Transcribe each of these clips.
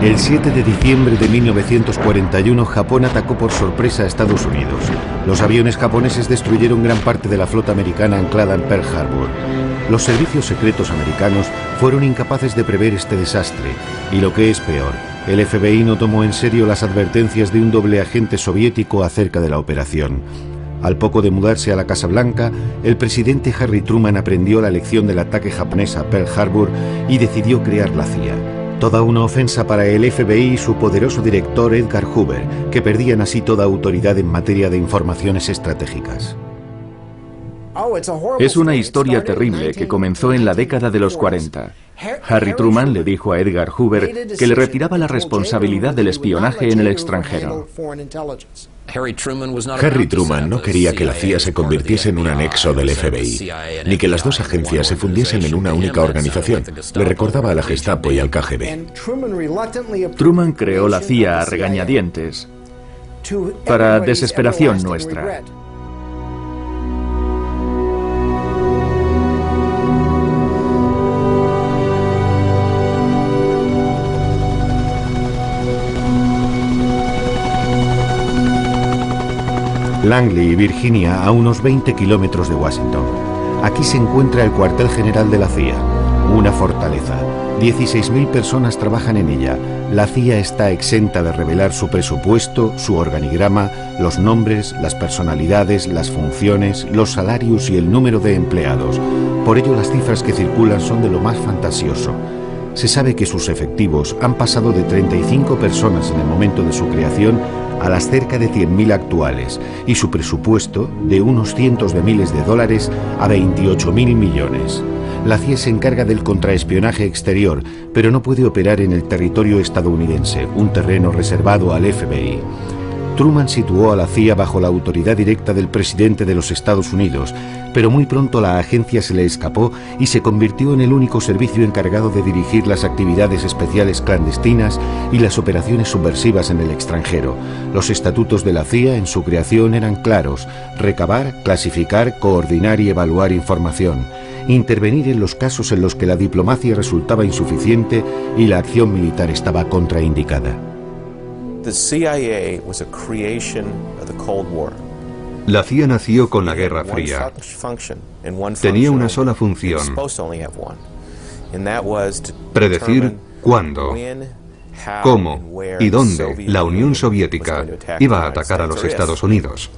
El 7 de diciembre de 1941, Japón atacó por sorpresa a Estados Unidos. Los aviones japoneses destruyeron gran parte de la flota americana anclada en Pearl Harbor. Los servicios secretos americanos fueron incapaces de prever este desastre, y lo que es peor, el FBI no tomó en serio las advertencias de un doble agente soviético acerca de la operación. Al poco de mudarse a la Casa Blanca, el presidente Harry Truman aprendió la lección del ataque japonés a Pearl Harbor y decidió crear la CIA. Toda una ofensa para el FBI y su poderoso director Edgar Hoover, que perdían así toda autoridad en materia de informaciones estratégicas. Es una historia terrible que comenzó en la década de los 40. Harry Truman le dijo a Edgar Hoover que le retiraba la responsabilidad del espionaje en el extranjero. Harry Truman no quería que la CIA se convirtiese en un anexo del FBI, ni que las dos agencias se fundiesen en una única organización. Le recordaba a la Gestapo y al KGB. Truman creó la CIA a regañadientes, para desesperación nuestra. Langley, Virginia, a unos 20 kilómetros de Washington. Aquí se encuentra el cuartel general de la CIA, una fortaleza. 16.000 personas trabajan en ella. La CIA está exenta de revelar su presupuesto, su organigrama, los nombres, las personalidades, las funciones, los salarios y el número de empleados. Por ello, las cifras que circulan son de lo más fantasioso. Se sabe que sus efectivos han pasado de 35 personas en el momento de su creación a las cerca de 100.000 actuales, y su presupuesto de unos cientos de miles de dólares a 28.000 millones. La CIA se encarga del contraespionaje exterior, pero no puede operar en el territorio estadounidense, un terreno reservado al FBI. Truman situó a la CIA bajo la autoridad directa del presidente de los Estados Unidos, pero muy pronto la agencia se le escapó y se convirtió en el único servicio encargado de dirigir las actividades especiales clandestinas y las operaciones subversivas en el extranjero. Los estatutos de la CIA en su creación eran claros: recabar, clasificar, coordinar y evaluar información, intervenir en los casos en los que la diplomacia resultaba insuficiente y la acción militar estaba contraindicada. La CIA nació con la Guerra Fría. Tenía una sola función: predecir cuándo, cómo y dónde la Unión Soviética iba a atacar a los Estados Unidos.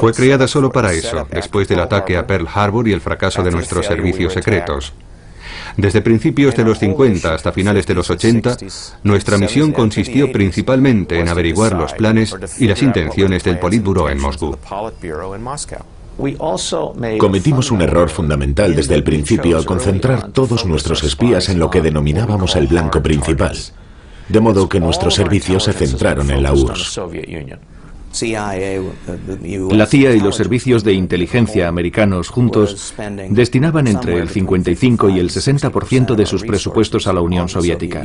Fue creada solo para eso, después del ataque a Pearl Harbor y el fracaso de nuestros servicios secretos. Desde principios de los 50 hasta finales de los 80, nuestra misión consistió principalmente en averiguar los planes y las intenciones del Politburó en Moscú. Cometimos un error fundamental desde el principio al concentrar todos nuestros espías en lo que denominábamos el blanco principal, de modo que nuestros servicios se centraron en la URSS. La CIA y los servicios de inteligencia americanos juntos destinaban entre el 55 y el 60% de sus presupuestos a la Unión Soviética.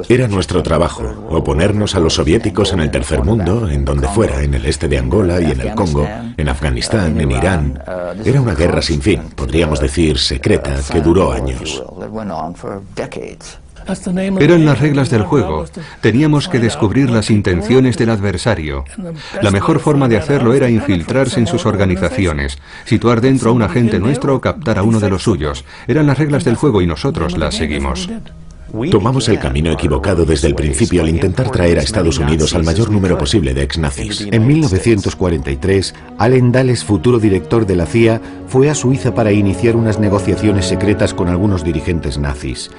Era nuestro trabajo, oponernos a los soviéticos en el tercer mundo, en donde fuera, en el este de Angola y en el Congo, en Afganistán, en Irán. Era una guerra sin fin, podríamos decir secreta, que duró años. Eran las reglas del juego. Teníamos que descubrir las intenciones del adversario. La mejor forma de hacerlo era infiltrarse en sus organizaciones, situar dentro a un agente nuestro o captar a uno de los suyos. Eran las reglas del juego y nosotros las seguimos. Tomamos el camino equivocado desde el principio al intentar traer a Estados Unidos al mayor número posible de ex-nazis. En 1943, Allen Dulles, futuro director de la CIA, fue a Suiza para iniciar unas negociaciones secretas con algunos dirigentes nazis.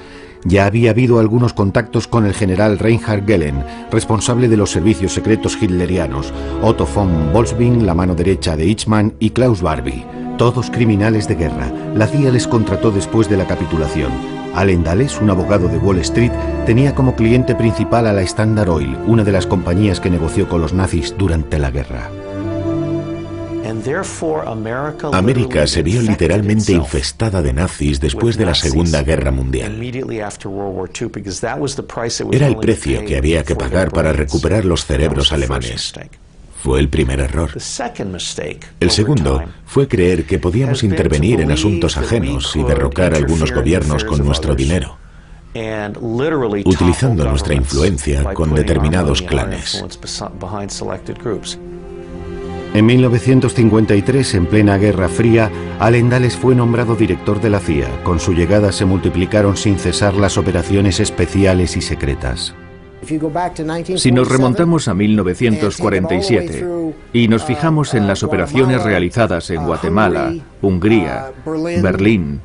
Ya había habido algunos contactos con el general Reinhard Gehlen, responsable de los servicios secretos hitlerianos, Otto von Bolswing, la mano derecha de Eichmann, y Klaus Barbie, todos criminales de guerra. La CIA les contrató después de la capitulación. Allen Dulles, un abogado de Wall Street, tenía como cliente principal a la Standard Oil, una de las compañías que negoció con los nazis durante la guerra. América se vio literalmente infestada de nazis después de la Segunda Guerra Mundial. Era el precio que había que pagar para recuperar los cerebros alemanes. Fue el primer error. El segundo fue creer que podíamos intervenir en asuntos ajenos y derrocar a algunos gobiernos con nuestro dinero, utilizando nuestra influencia con determinados clanes. En 1953, en plena Guerra Fría, Allen Dulles fue nombrado director de la CIA. Con su llegada se multiplicaron sin cesar las operaciones especiales y secretas. Si nos remontamos a 1947 y nos fijamos en las operaciones realizadas en Guatemala, Hungría, Berlín,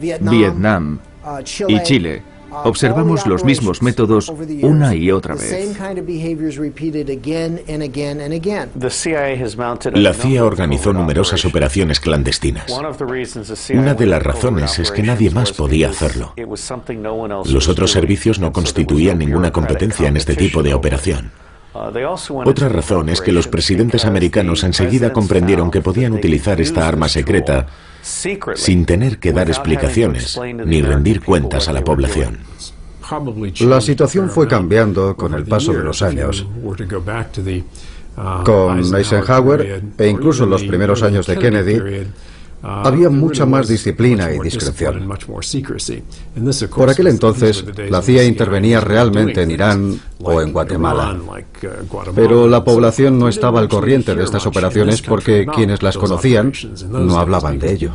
Vietnam y Chile, observamos los mismos métodos una y otra vez. La CIA organizó numerosas operaciones clandestinas. Una de las razones es que nadie más podía hacerlo. Los otros servicios no constituían ninguna competencia en este tipo de operación. Otra razón es que los presidentes americanos enseguida comprendieron que podían utilizar esta arma secreta sin tener que dar explicaciones ni rendir cuentas a la población. La situación fue cambiando con el paso de los años. Con Eisenhower e incluso en los primeros años de Kennedy, había mucha más disciplina y discreción. Por aquel entonces, la CIA intervenía realmente en Irán o en Guatemala. Pero la población no estaba al corriente de estas operaciones porque quienes las conocían no hablaban de ello.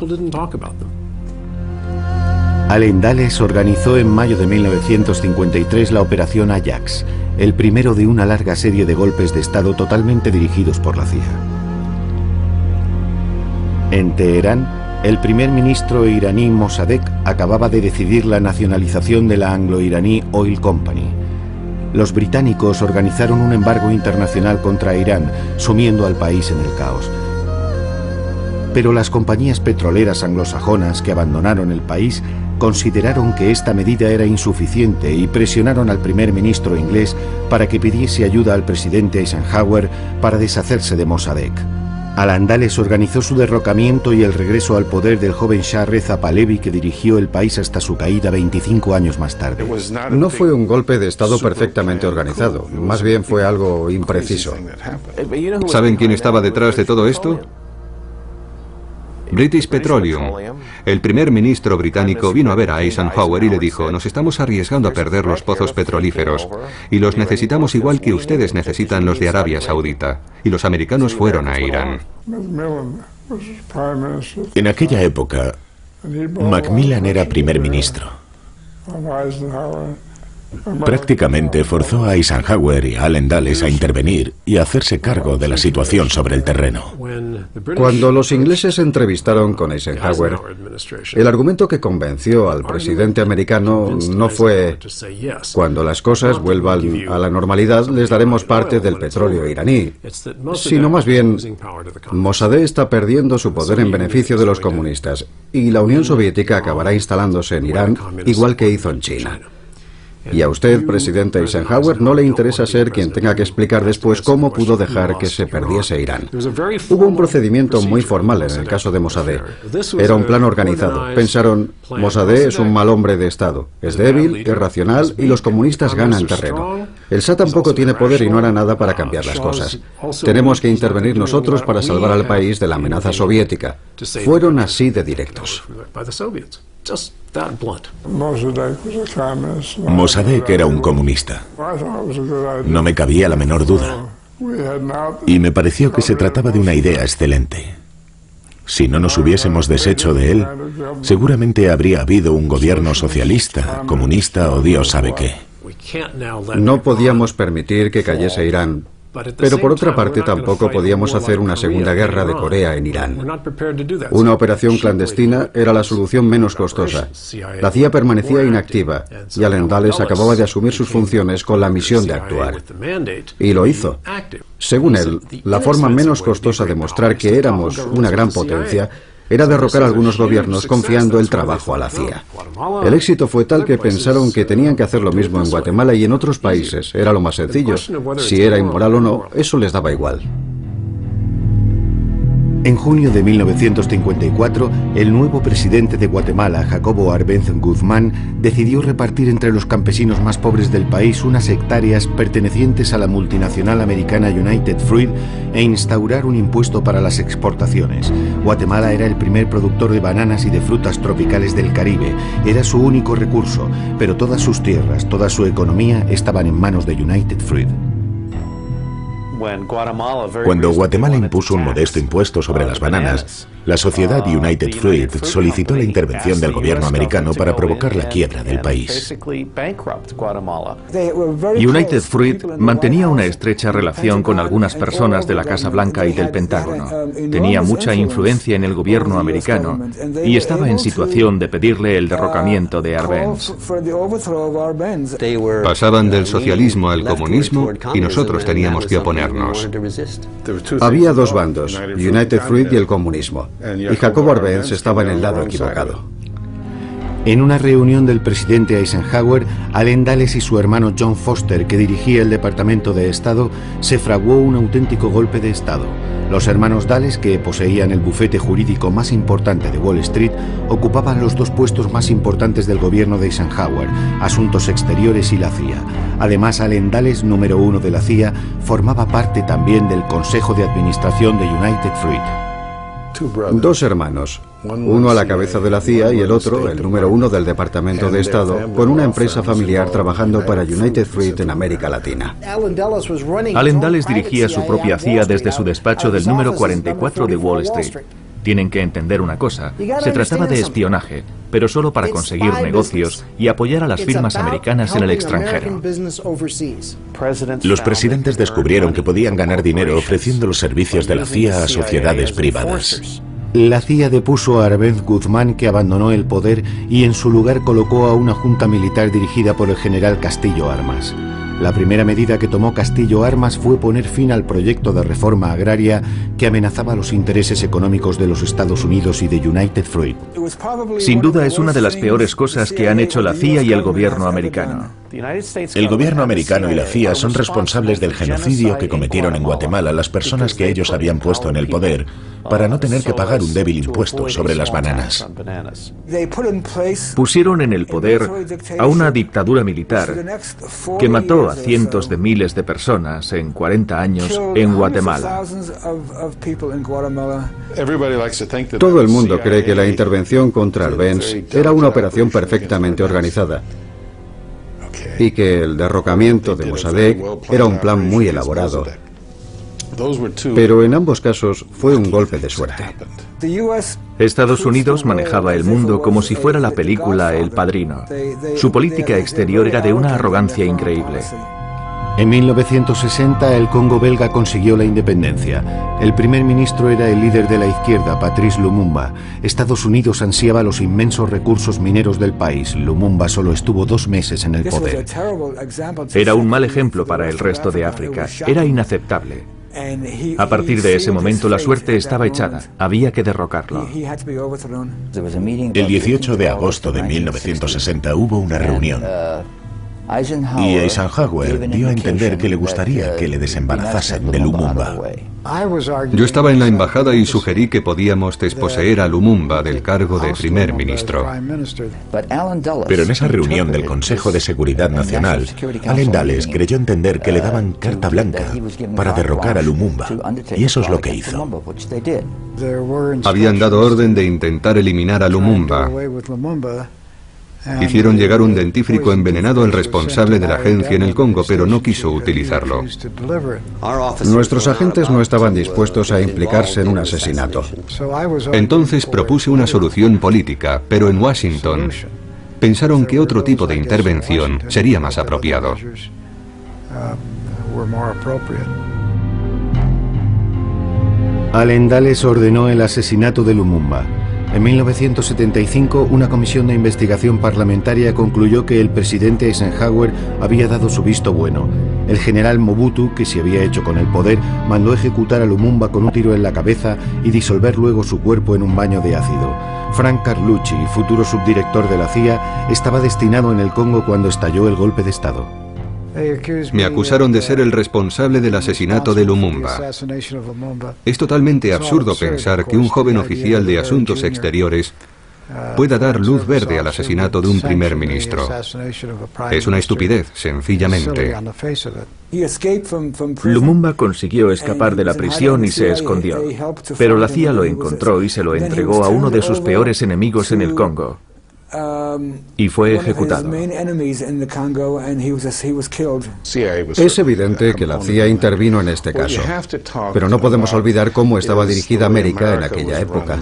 Allen Dulles organizó en mayo de 1953 la Operación Ajax, el primero de una larga serie de golpes de Estado totalmente dirigidos por la CIA. En Teherán, el primer ministro iraní Mossadegh acababa de decidir la nacionalización de la anglo-iraní Oil Company. Los británicos organizaron un embargo internacional contra Irán, sumiendo al país en el caos. Pero las compañías petroleras anglosajonas que abandonaron el país consideraron que esta medida era insuficiente y presionaron al primer ministro inglés para que pidiese ayuda al presidente Eisenhower para deshacerse de Mossadegh. Allen Dulles organizó su derrocamiento y el regreso al poder del joven Shah Reza Pahlavi, que dirigió el país hasta su caída 25 años más tarde. No fue un golpe de Estado perfectamente organizado, más bien fue algo impreciso. ¿Saben quién estaba detrás de todo esto? British Petroleum. El primer ministro británico vino a ver a Eisenhower y le dijo: nos estamos arriesgando a perder los pozos petrolíferos y los necesitamos igual que ustedes necesitan los de Arabia Saudita. Y los americanos fueron a Irán. En aquella época, Macmillan era primer ministro. Prácticamente forzó a Eisenhower y a Allen Dulles a intervenir y a hacerse cargo de la situación sobre el terreno. Cuando los ingleses se entrevistaron con Eisenhower, el argumento que convenció al presidente americano no fue: cuando las cosas vuelvan a la normalidad les daremos parte del petróleo iraní, sino más bien: Mossadegh está perdiendo su poder en beneficio de los comunistas y la Unión Soviética acabará instalándose en Irán igual que hizo en China. Y a usted, presidente Eisenhower, no le interesa ser quien tenga que explicar después cómo pudo dejar que se perdiese Irán. Hubo un procedimiento muy formal en el caso de Mossadegh. Era un plan organizado. Pensaron: Mossadegh es un mal hombre de Estado. Es débil, irracional y los comunistas ganan terreno. El Shah tampoco tiene poder y no hará nada para cambiar las cosas. Tenemos que intervenir nosotros para salvar al país de la amenaza soviética. Fueron así de directos. Mossadegh era un comunista. No me cabía la menor duda. Y me pareció que se trataba de una idea excelente. Si no nos hubiésemos deshecho de él, seguramente habría habido un gobierno socialista, comunista o Dios sabe qué. No podíamos permitir que cayese Irán. Pero por otra parte tampoco podíamos hacer una segunda guerra de Corea en Irán. Una operación clandestina era la solución menos costosa. La CIA permanecía inactiva y Allen Dulles acababa de asumir sus funciones con la misión de actuar. Y lo hizo. Según él, la forma menos costosa de mostrar que éramos una gran potencia era derrocar a algunos gobiernos confiando el trabajo a la CIA. El éxito fue tal que pensaron que tenían que hacer lo mismo en Guatemala y en otros países. Era lo más sencillo. Si era inmoral o no, eso les daba igual. En junio de 1954, el nuevo presidente de Guatemala, Jacobo Arbenz Guzmán, decidió repartir entre los campesinos más pobres del país unas hectáreas pertenecientes a la multinacional americana United Fruit e instaurar un impuesto para las exportaciones. Guatemala era el primer productor de bananas y de frutas tropicales del Caribe. Era su único recurso, pero todas sus tierras, toda su economía estaban en manos de United Fruit. Cuando Guatemala impuso un modesto impuesto sobre las bananas, la sociedad United Fruit solicitó la intervención del gobierno americano para provocar la quiebra del país. United Fruit mantenía una estrecha relación con algunas personas de la Casa Blanca y del Pentágono. Tenía mucha influencia en el gobierno americano y estaba en situación de pedirle el derrocamiento de Arbenz. Pasaban del socialismo al comunismo y nosotros teníamos que oponernos. Había dos bandos, United Fruit y el comunismo, y Jacobo Arbenz estaba en el lado equivocado. En una reunión del presidente Eisenhower, Allen Dulles y su hermano John Foster, que dirigía el Departamento de Estado, se fraguó un auténtico golpe de Estado. Los hermanos Dulles, que poseían el bufete jurídico más importante de Wall Street, ocupaban los dos puestos más importantes del gobierno de Eisenhower, Asuntos Exteriores y la CIA. Además, Allen Dulles, número 1 de la CIA, formaba parte también del Consejo de Administración de United Fruit. Dos hermanos, uno a la cabeza de la CIA y el otro, el número 1 del Departamento de Estado, con una empresa familiar trabajando para United Fruit en América Latina. Allen Dulles dirigía su propia CIA desde su despacho del número 44 de Wall Street. Tienen que entender una cosa, se trataba de espionaje, pero solo para conseguir negocios y apoyar a las firmas americanas en el extranjero. Los presidentes descubrieron que podían ganar dinero ofreciendo los servicios de la CIA a sociedades privadas. La CIA depuso a Arbenz Guzmán, que abandonó el poder, y en su lugar colocó a una junta militar dirigida por el general Castillo Armas. La primera medida que tomó Castillo Armas fue poner fin al proyecto de reforma agraria que amenazaba los intereses económicos de los Estados Unidos y de United Fruit. Sin duda es una de las peores cosas que han hecho la CIA y el gobierno americano. El gobierno americano y la CIA son responsables del genocidio que cometieron en Guatemala las personas que ellos habían puesto en el poder para no tener que pagar un débil impuesto sobre las bananas. Pusieron en el poder a una dictadura militar que mató a cientos de miles de personas en 40 años en Guatemala. Todo el mundo cree que la intervención contra Arbenz era una operación perfectamente organizada y que el derrocamiento de Mossadegh era un plan muy elaborado. Pero en ambos casos fue un golpe de suerte. Estados Unidos manejaba el mundo como si fuera la película El Padrino. Su política exterior era de una arrogancia increíble. En 1960 el Congo belga consiguió la independencia. El primer ministro era el líder de la izquierda, Patrice Lumumba. Estados Unidos ansiaba los inmensos recursos mineros del país. Lumumba solo estuvo 2 meses en el poder. Era un mal ejemplo para el resto de África. Era inaceptable. A partir de ese momento la suerte estaba echada. Había que derrocarlo. El 18 de agosto de 1960 hubo una reunión. Y Eisenhower dio a entender que le gustaría que le desembarazasen de Lumumba. Yo estaba en la embajada y sugerí que podíamos desposeer a Lumumba del cargo de primer ministro. Pero en esa reunión del Consejo de Seguridad Nacional, Allen Dulles creyó entender que le daban carta blanca para derrocar a Lumumba, y eso es lo que hizo. Habían dado orden de intentar eliminar a Lumumba. Hicieron llegar un dentífrico envenenado al responsable de la agencia en el Congo, pero no quiso utilizarlo. Nuestros agentes no estaban dispuestos a implicarse en un asesinato. Entonces propuse una solución política, pero en Washington pensaron que otro tipo de intervención sería más apropiado. Allen Dulles ordenó el asesinato de Lumumba. En 1975, una comisión de investigación parlamentaria concluyó que el presidente Eisenhower había dado su visto bueno. El general Mobutu, que se había hecho con el poder, mandó ejecutar a Lumumba con un tiro en la cabeza y disolver luego su cuerpo en un baño de ácido. Frank Carlucci, futuro subdirector de la CIA, estaba destinado en el Congo cuando estalló el golpe de Estado. Me acusaron de ser el responsable del asesinato de Lumumba. Es totalmente absurdo pensar que un joven oficial de Asuntos Exteriores pueda dar luz verde al asesinato de un primer ministro. Es una estupidez, sencillamente. Lumumba consiguió escapar de la prisión y se escondió, pero la CIA lo encontró y se lo entregó a uno de sus peores enemigos en el Congo, y fue ejecutado. Es evidente que la CIA intervino en este caso, pero no podemos olvidar cómo estaba dirigida América en aquella época.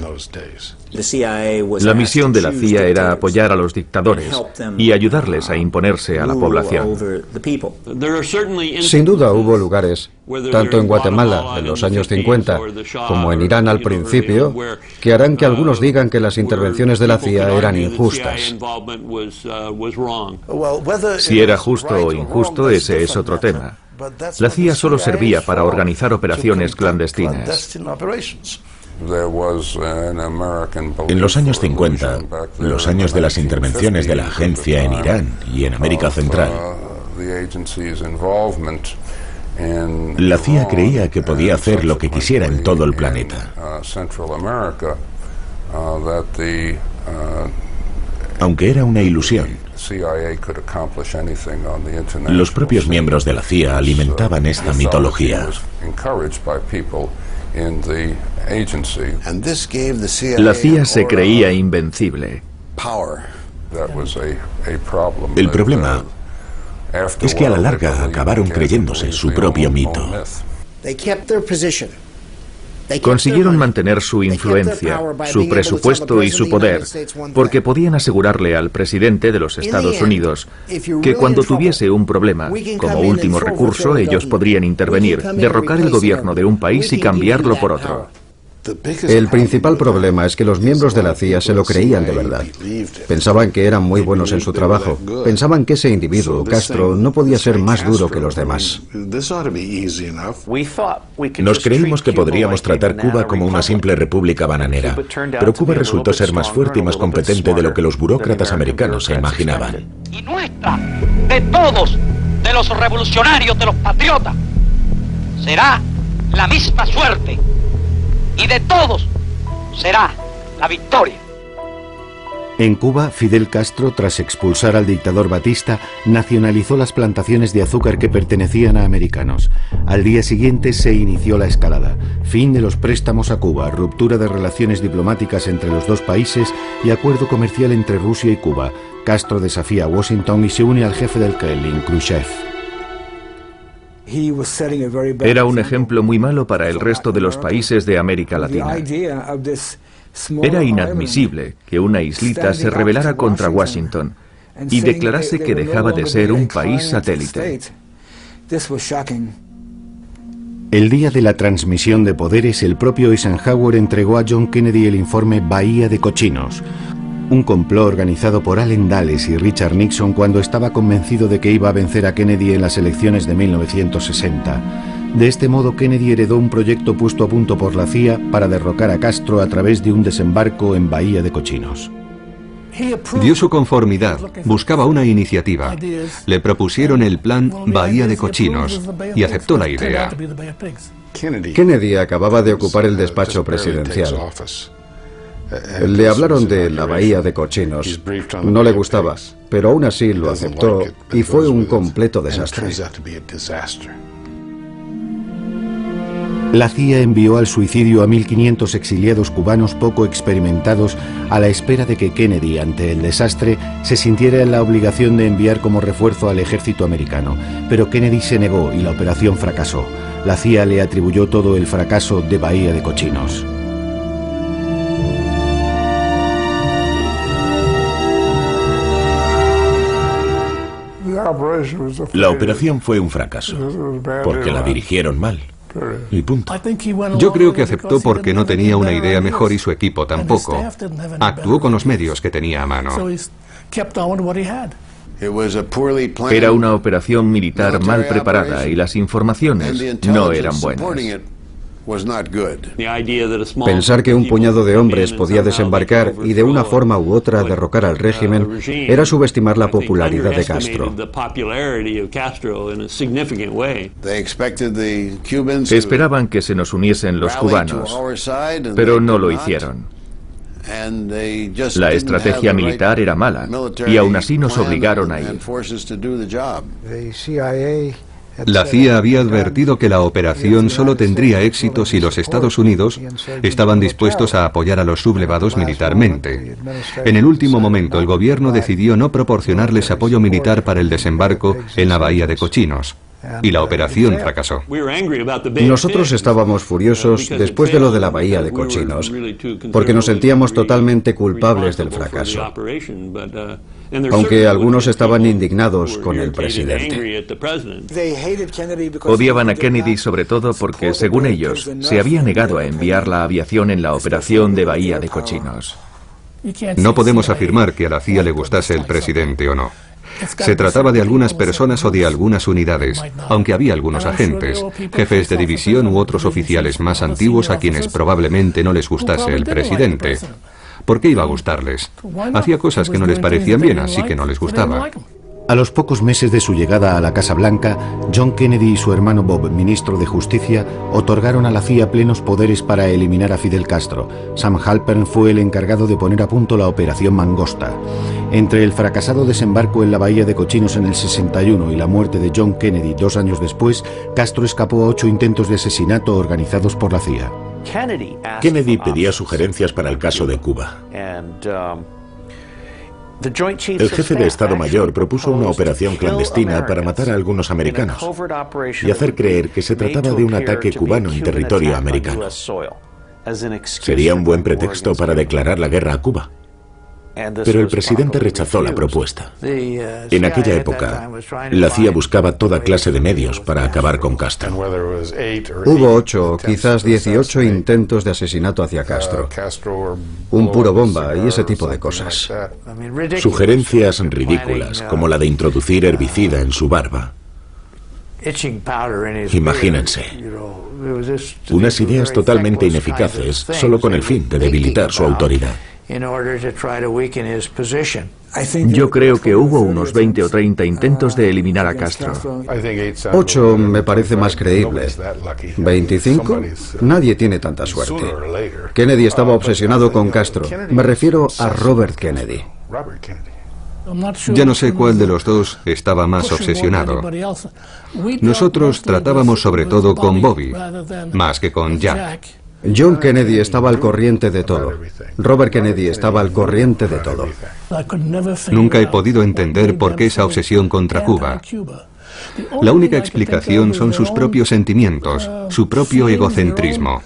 La misión de la CIA era apoyar a los dictadores y ayudarles a imponerse a la población. Sin duda hubo lugares, tanto en Guatemala en los años 50 como en Irán al principio, que harán que algunos digan que las intervenciones de la CIA eran injustas. Si era justo o injusto, ese es otro tema. La CIA solo servía para organizar operaciones clandestinas. En los años 50, los años de las intervenciones de la agencia en Irán y en América Central, la CIA creía que podía hacer lo que quisiera en todo el planeta. Aunque era una ilusión, los propios miembros de la CIA alimentaban esta mitología. La CIA se creía invencible. El problema es que a la larga acabaron creyéndose su propio mito. Consiguieron mantener su influencia, su presupuesto y su poder, porque podían asegurarle al presidente de los Estados Unidos que cuando tuviese un problema, como último recurso, ellos podrían intervenir, derrocar el gobierno de un país y cambiarlo por otro. El principal problema es que los miembros de la CIA se lo creían de verdad. Pensaban que eran muy buenos en su trabajo. Pensaban que ese individuo, Castro, no podía ser más duro que los demás. Nos creímos que podríamos tratar Cuba como una simple república bananera, pero Cuba resultó ser más fuerte y más competente de lo que los burócratas americanos se imaginaban. Y nuestra, de todos, de los revolucionarios, de los patriotas, será la misma suerte. Y de todos será la victoria. En Cuba, Fidel Castro, tras expulsar al dictador Batista, nacionalizó las plantaciones de azúcar que pertenecían a americanos. Al día siguiente se inició la escalada. Fin de los préstamos a Cuba, ruptura de relaciones diplomáticas entre los dos países y acuerdo comercial entre Rusia y Cuba. Castro desafía a Washington y se une al jefe del Kremlin, Khrushchev. Era un ejemplo muy malo para el resto de los países de América Latina. Era inadmisible que una islita se rebelara contra Washington y declarase que dejaba de ser un país satélite. El día de la transmisión de poderes, el propio Eisenhower entregó a John Kennedy el informe Bahía de Cochinos, un complot organizado por Allen Dulles y Richard Nixon cuando estaba convencido de que iba a vencer a Kennedy en las elecciones de 1960. De este modo, Kennedy heredó un proyecto puesto a punto por la CIA para derrocar a Castro a través de un desembarco en Bahía de Cochinos. Dio su conformidad, buscaba una iniciativa. Le propusieron el plan Bahía de Cochinos y aceptó la idea. Kennedy acababa de ocupar el despacho presidencial. Le hablaron de la Bahía de Cochinos. No le gustaba, pero aún así lo aceptó y fue un completo desastre. La CIA envió al suicidio a 1.500 exiliados cubanos poco experimentados a la espera de que Kennedy, ante el desastre, se sintiera en la obligación de enviar como refuerzo al ejército americano. Pero Kennedy se negó y la operación fracasó. La CIA le atribuyó todo el fracaso de Bahía de Cochinos. La operación fue un fracaso, porque la dirigieron mal. Y punto. Yo creo que aceptó porque no tenía una idea mejor y su equipo tampoco. Actuó con los medios que tenía a mano. Era una operación militar mal preparada y las informaciones no eran buenas. Pensar que un puñado de hombres podía desembarcar y de una forma u otra derrocar al régimen era subestimar la popularidad de Castro. Esperaban que se nos uniesen los cubanos, pero no lo hicieron. La estrategia militar era mala y aún así nos obligaron a ir. La CIA había advertido que la operación solo tendría éxito si los Estados Unidos estaban dispuestos a apoyar a los sublevados militarmente. En el último momento, el gobierno decidió no proporcionarles apoyo militar para el desembarco en la bahía de Cochinos, y la operación fracasó. Nosotros estábamos furiosos después de lo de la bahía de Cochinos, porque nos sentíamos totalmente culpables del fracaso, aunque algunos estaban indignados con el presidente. Odiaban a Kennedy sobre todo porque, según ellos, se había negado a enviar la aviación en la operación de Bahía de Cochinos. No podemos afirmar que a la CIA le gustase el presidente o no. Se trataba de algunas personas o de algunas unidades, aunque había algunos agentes, jefes de división u otros oficiales más antiguos a quienes probablemente no les gustase el presidente. ¿Por qué iba a gustarles? Hacía cosas que no les parecían bien, así que no les gustaba. A los pocos meses de su llegada a la Casa Blanca, John Kennedy y su hermano Bob, ministro de Justicia, otorgaron a la CIA plenos poderes para eliminar a Fidel Castro. Sam Halpern fue el encargado de poner a punto la Operación Mangosta. Entre el fracasado desembarco en la Bahía de Cochinos en el 61 y la muerte de John Kennedy 2 años después, Castro escapó a 8 intentos de asesinato organizados por la CIA. Kennedy pedía sugerencias para el caso de Cuba. El jefe de Estado Mayor propuso una operación clandestina para matar a algunos americanos y hacer creer que se trataba de un ataque cubano en territorio americano. Sería un buen pretexto para declarar la guerra a Cuba. Pero el presidente rechazó la propuesta. En aquella época, la CIA buscaba toda clase de medios para acabar con Castro. Hubo 8 o quizás 18 intentos de asesinato hacia Castro. Un puro bomba y ese tipo de cosas. Sugerencias ridículas, como la de introducir herbicida en su barba. Imagínense. Unas ideas totalmente ineficaces, solo con el fin de debilitar su autoridad. Yo creo que hubo unos 20 o 30 intentos de eliminar a Castro. 8 me parece más creíble. ¿25? Nadie tiene tanta suerte. Kennedy estaba obsesionado con Castro. Me refiero a Robert Kennedy. Ya no sé cuál de los dos estaba más obsesionado. Nosotros tratábamos sobre todo con Bobby, más que con Jack. John Kennedy estaba al corriente de todo. Robert Kennedy estaba al corriente de todo. Nunca he podido entender por qué esa obsesión contra Cuba. La única explicación son sus propios sentimientos, su propio egocentrismo.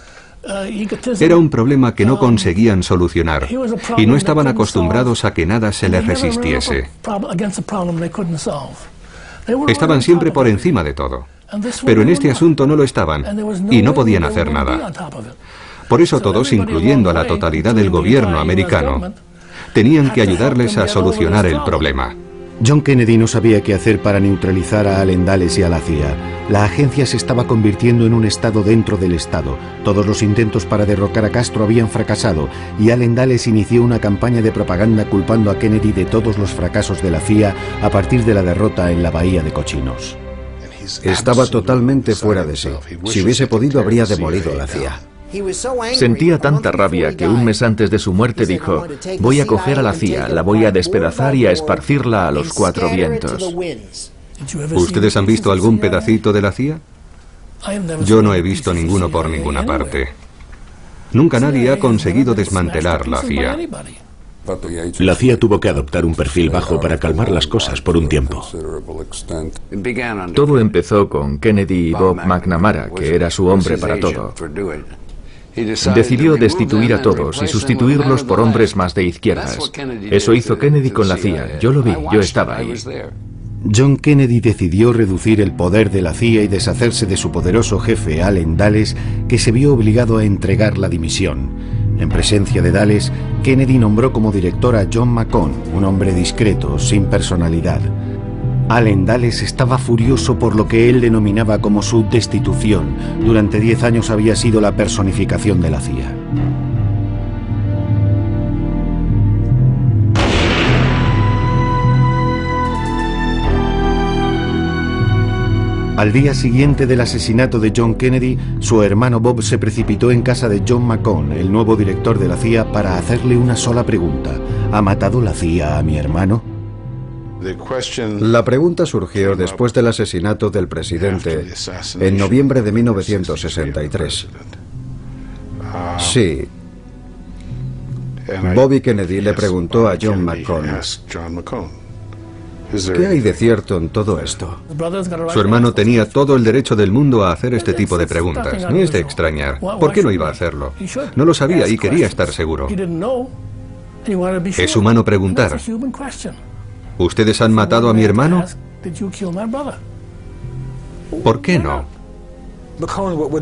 Era un problema que no conseguían solucionar y no estaban acostumbrados a que nada se les resistiese. Estaban siempre por encima de todo. Pero en este asunto no lo estaban y no podían hacer nada. Por eso todos, incluyendo a la totalidad del gobierno americano, tenían que ayudarles a solucionar el problema. John Kennedy no sabía qué hacer para neutralizar a Allen Dulles y a la CIA. La agencia se estaba convirtiendo en un Estado dentro del Estado. Todos los intentos para derrocar a Castro habían fracasado y Allen Dulles inició una campaña de propaganda culpando a Kennedy de todos los fracasos de la CIA a partir de la derrota en la Bahía de Cochinos. Estaba totalmente fuera de sí. Si hubiese podido, habría demolido la CIA. Sentía tanta rabia que un mes antes de su muerte dijo: voy a coger a la CIA, la voy a despedazar y a esparcirla a los 4 vientos. ¿Ustedes han visto algún pedacito de la CIA? Yo no he visto ninguno por ninguna parte. Nunca nadie ha conseguido desmantelar la CIA. La CIA tuvo que adoptar un perfil bajo para calmar las cosas por un tiempo. Todo empezó con Kennedy y Bob McNamara, que era su hombre para todo. Decidió destituir a todos y sustituirlos por hombres más de izquierdas. Eso hizo Kennedy con la CIA. Yo lo vi, yo estaba ahí. John Kennedy decidió reducir el poder de la CIA y deshacerse de su poderoso jefe, Allen Dulles, que se vio obligado a entregar la dimisión. En presencia de Dulles, Kennedy nombró como director a John McCone, un hombre discreto, sin personalidad. Allen Dulles estaba furioso por lo que él denominaba como su destitución. Durante 10 años había sido la personificación de la CIA. Al día siguiente del asesinato de John Kennedy, su hermano Bob se precipitó en casa de John McCone, el nuevo director de la CIA, para hacerle una sola pregunta. ¿Ha matado la CIA a mi hermano? La pregunta surgió después del asesinato del presidente en noviembre de 1963. Sí. Bobby Kennedy le preguntó a John McCone: ¿qué hay de cierto en todo esto? Su hermano tenía todo el derecho del mundo a hacer este tipo de preguntas. No es de extrañar. ¿Por qué no iba a hacerlo? No lo sabía y quería estar seguro. Es humano preguntar: ¿ustedes han matado a mi hermano? ¿Por qué no?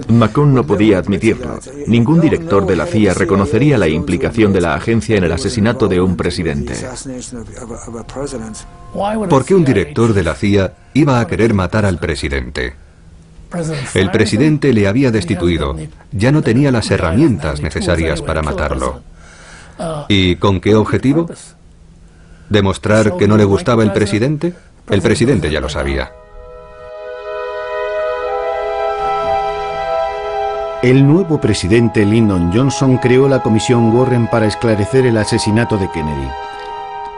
McCone no podía admitirlo. Ningún director de la CIA reconocería la implicación de la agencia en el asesinato de un presidente. ¿Por qué un director de la CIA iba a querer matar al presidente? El presidente le había destituido. Ya no tenía las herramientas necesarias para matarlo. ¿Y con qué objetivo? ¿Demostrar que no le gustaba el presidente? El presidente ya lo sabía. El nuevo presidente Lyndon Johnson creó la Comisión Warren para esclarecer el asesinato de Kennedy.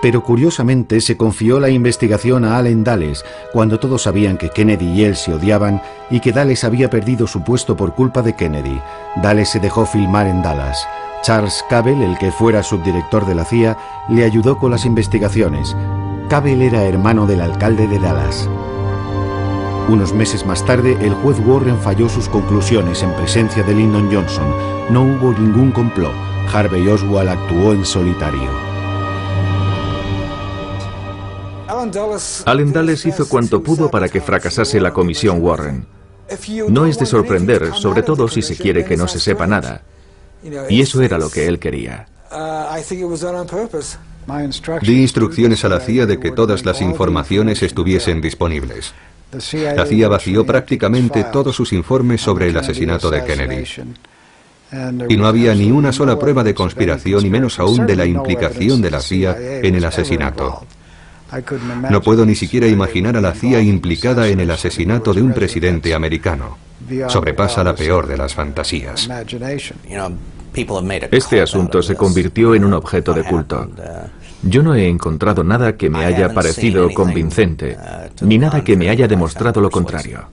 Pero curiosamente se confió la investigación a Allen Dulles, cuando todos sabían que Kennedy y él se odiaban y que Dulles había perdido su puesto por culpa de Kennedy. Dulles se dejó filmar en Dallas. Charles Cabell, el que fuera subdirector de la CIA, le ayudó con las investigaciones. Cabell era hermano del alcalde de Dallas. Unos meses más tarde, el juez Warren falló sus conclusiones en presencia de Lyndon Johnson. No hubo ningún complot. Harvey Oswald actuó en solitario. Allen Dulles hizo cuanto pudo para que fracasase la Comisión Warren. No es de sorprender, sobre todo si se quiere que no se sepa nada. Y eso era lo que él quería. Di instrucciones a la CIA de que todas las informaciones estuviesen disponibles. La CIA vació prácticamente todos sus informes sobre el asesinato de Kennedy. Y no había ni una sola prueba de conspiración, y menos aún de la implicación de la CIA en el asesinato. No puedo ni siquiera imaginar a la CIA implicada en el asesinato de un presidente americano. Sobrepasa la peor de las fantasías. Este asunto se convirtió en un objeto de culto. Yo no he encontrado nada que me haya parecido convincente, ni nada que me haya demostrado lo contrario.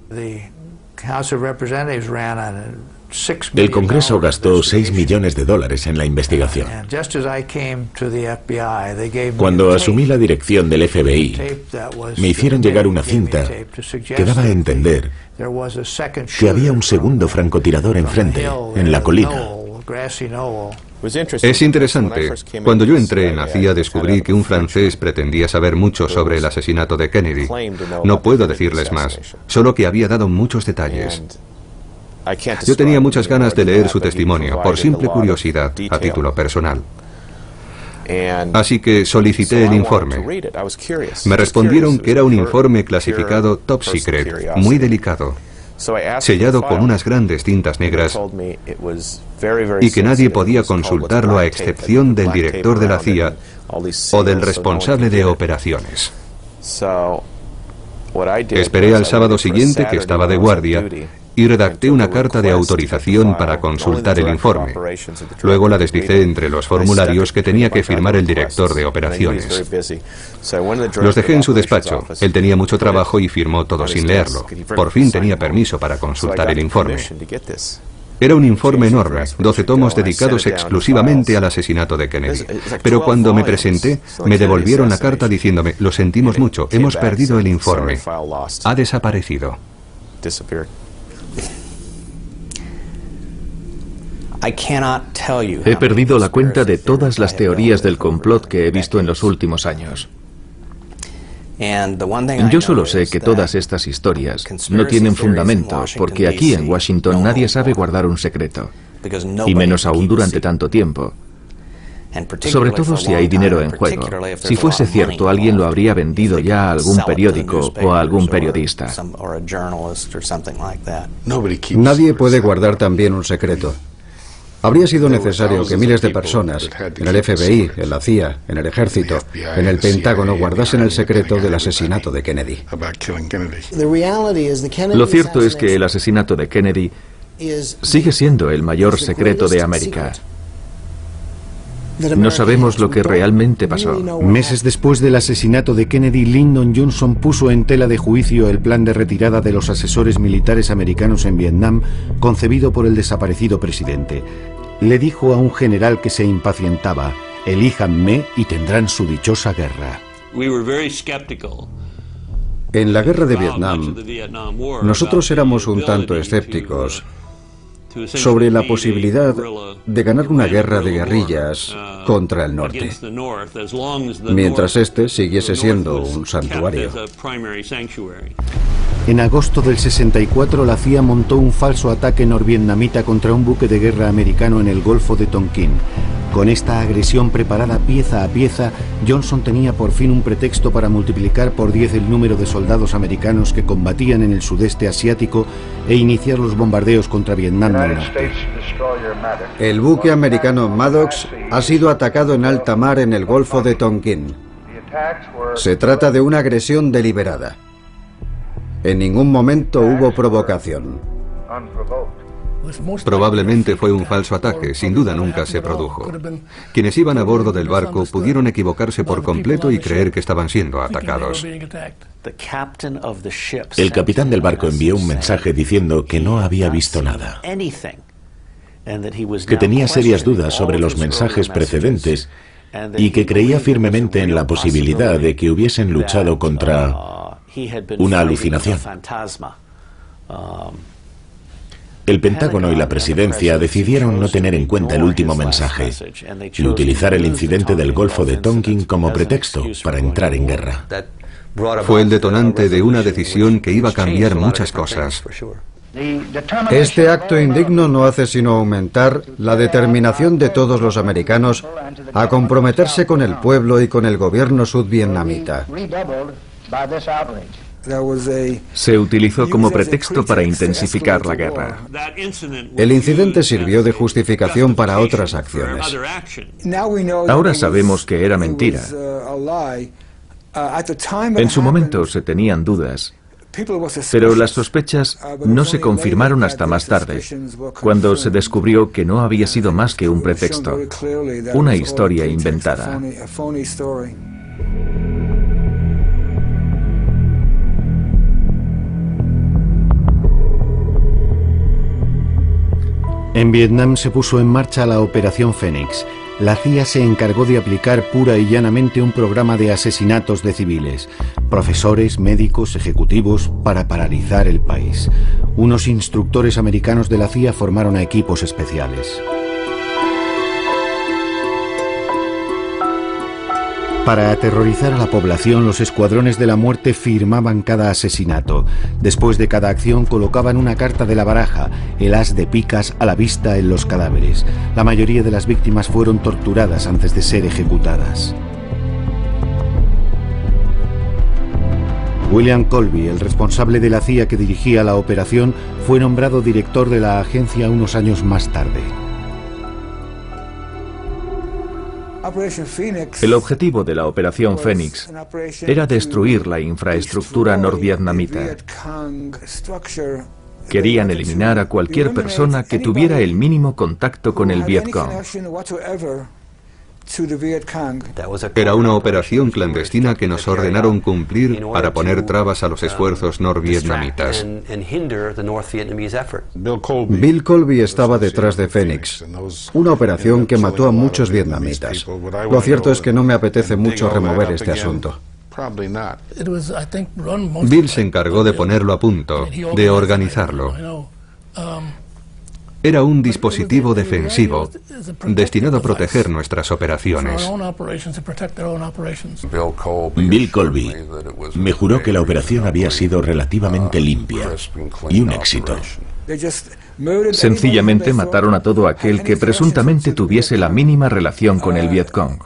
El Congreso gastó $6 millones en la investigación. Cuando asumí la dirección del FBI, me hicieron llegar una cinta que daba a entender que había un segundo francotirador enfrente, en la colina. Es interesante. Cuando yo entré en la CIA descubrí que un francés pretendía saber mucho sobre el asesinato de Kennedy. No puedo decirles más, solo que había dado muchos detalles. Yo tenía muchas ganas de leer su testimonio, por simple curiosidad, a título personal. Así que solicité el informe. Me respondieron que era un informe clasificado top secret, muy delicado, sellado con unas grandes cintas negras, y que nadie podía consultarlo a excepción del director de la CIA o del responsable de operaciones. Esperé al sábado siguiente, que estaba de guardia, y redacté una carta de autorización para consultar el informe. Luego la deslicé entre los formularios que tenía que firmar el director de operaciones. Los dejé en su despacho. Él tenía mucho trabajo y firmó todo sin leerlo. Por fin tenía permiso para consultar el informe. Era un informe enorme, 12 tomos dedicados exclusivamente al asesinato de Kennedy. Pero cuando me presenté, me devolvieron la carta diciéndome: lo sentimos mucho, hemos perdido el informe. Ha desaparecido. He perdido la cuenta de todas las teorías del complot que he visto en los últimos años. Yo solo sé que todas estas historias no tienen fundamento, porque aquí en Washington nadie sabe guardar un secreto, y menos aún durante tanto tiempo. Sobre todo si hay dinero en juego. Si fuese cierto, alguien lo habría vendido ya a algún periódico o a algún periodista. Nadie puede guardar también un secreto. Habría sido necesario que miles de personas, en el FBI, en la CIA, en el ejército, en el Pentágono, guardasen el secreto del asesinato de Kennedy. Lo cierto es que el asesinato de Kennedy sigue siendo el mayor secreto de América. No sabemos lo que realmente pasó. Meses después del asesinato de Kennedy, Lyndon Johnson puso en tela de juicio el plan de retirada de los asesores militares americanos en Vietnam, concebido por el desaparecido presidente. Le dijo a un general que se impacientaba: elíjanme y tendrán su dichosa guerra. En la guerra de Vietnam, nosotros éramos un tanto escépticos sobre la posibilidad de ganar una guerra de guerrillas contra el norte, mientras este siguiese siendo un santuario. En agosto del 64, la CIA montó un falso ataque norvietnamita contra un buque de guerra americano en el Golfo de Tonkin. Con esta agresión preparada pieza a pieza, Johnson tenía por fin un pretexto para multiplicar por 10 el número de soldados americanos que combatían en el sudeste asiático e iniciar los bombardeos contra Vietnam del Norte. El buque americano Maddox ha sido atacado en alta mar en el Golfo de Tonkin. Se trata de una agresión deliberada. En ningún momento hubo provocación. Probablemente fue un falso ataque, sin duda nunca se produjo. Quienes iban a bordo del barco pudieron equivocarse por completo y creer que estaban siendo atacados. El capitán del barco envió un mensaje diciendo que no había visto nada, que tenía serias dudas sobre los mensajes precedentes y que creía firmemente en la posibilidad de que hubiesen luchado contra una alucinación. El Pentágono y la Presidencia decidieron no tener en cuenta el último mensaje y utilizar el incidente del Golfo de Tonkin como pretexto para entrar en guerra. Fue el detonante de una decisión que iba a cambiar muchas cosas. Este acto indigno no hace sino aumentar la determinación de todos los americanos a comprometerse con el pueblo y con el gobierno sudvietnamita. Se utilizó como pretexto para intensificar la guerra. El incidente sirvió de justificación para otras acciones. Ahora sabemos que era mentira. En su momento se tenían dudas, pero las sospechas no se confirmaron hasta más tarde, cuando se descubrió que no había sido más que un pretexto, una historia inventada. En Vietnam se puso en marcha la Operación Fénix. La CIA se encargó de aplicar pura y llanamente un programa de asesinatos de civiles, profesores, médicos, ejecutivos, para paralizar el país. Unos instructores americanos de la CIA formaron a equipos especiales. Para aterrorizar a la población, los escuadrones de la muerte firmaban cada asesinato. Después de cada acción colocaban una carta de la baraja, el as de picas, a la vista en los cadáveres. La mayoría de las víctimas fueron torturadas antes de ser ejecutadas. William Colby, el responsable de la CIA que dirigía la operación, fue nombrado director de la agencia unos años más tarde. El objetivo de la Operación Fénix era destruir la infraestructura norvietnamita. Querían eliminar a cualquier persona que tuviera el mínimo contacto con el Vietcong. Era una operación clandestina que nos ordenaron cumplir para poner trabas a los esfuerzos norvietnamitas. Bill Colby estaba detrás de Fénix, una operación que mató a muchos vietnamitas. Lo cierto es que no me apetece mucho remover este asunto. Bill se encargó de ponerlo a punto, de organizarlo. Era un dispositivo defensivo destinado a proteger nuestras operaciones. Bill Colby me juró que la operación había sido relativamente limpia y un éxito. Sencillamente mataron a todo aquel que presuntamente tuviese la mínima relación con el Vietcong.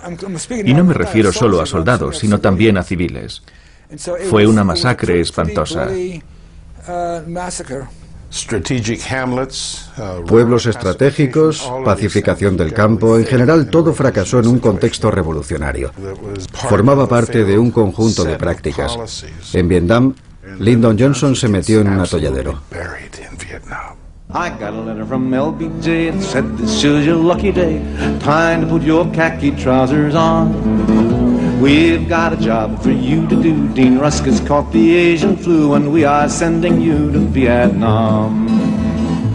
Y no me refiero solo a soldados, sino también a civiles. Fue una masacre espantosa. Pueblos estratégicos, pacificación del campo, en general todo fracasó en un contexto revolucionario. Formaba parte de un conjunto de prácticas. En Vietnam, Lyndon Johnson se metió en un atolladero. I got a letter from LBJ that said this is your lucky day, time to put your khaki trousers on. We've got a job for you to do. Dean Rusk has caught the Asian flu and we are sending you to Vietnam.